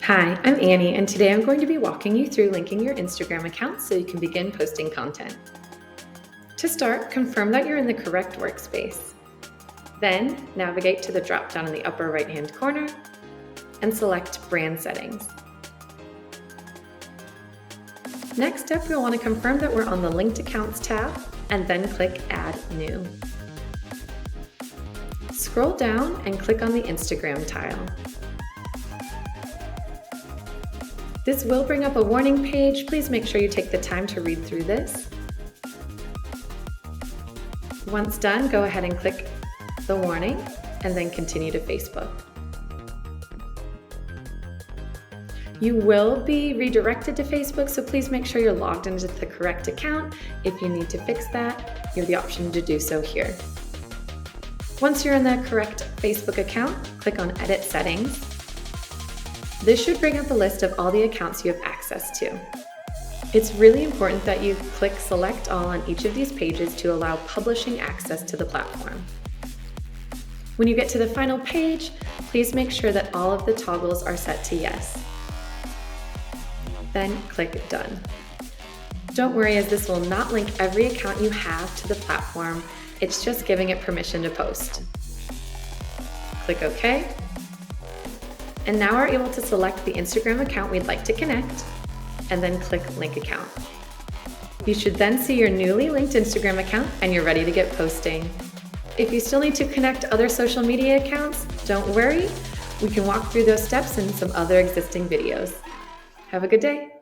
Hi, I'm Annie, and today I'm going to be walking you through linking your Instagram account so you can begin posting content. To start, confirm that you're in the correct workspace. Then, navigate to the drop-down in the upper right-hand corner and select Brand Settings. Next up, you'll want to confirm that we're on the Linked Accounts tab and then click Add New. Scroll down and click on the Instagram tile. This will bring up a warning page. Please make sure you take the time to read through this. Once done, go ahead and click the warning and then continue to Facebook. You will be redirected to Facebook, so please make sure you're logged into the correct account. If you need to fix that, you have the option to do so here. Once you're in the correct Facebook account, click on Edit Settings. This should bring up a list of all the accounts you have access to. It's really important that you click Select All on each of these pages to allow publishing access to the platform. When you get to the final page, please make sure that all of the toggles are set to Yes. Then click Done. Don't worry, as this will not link every account you have to the platform. It's just giving it permission to post. Click OK. And now we're able to select the Instagram account we'd like to connect, and then click Link Account. You should then see your newly linked Instagram account and you're ready to get posting. If you still need to connect other social media accounts, don't worry. We can walk through those steps in some other existing videos. Have a good day.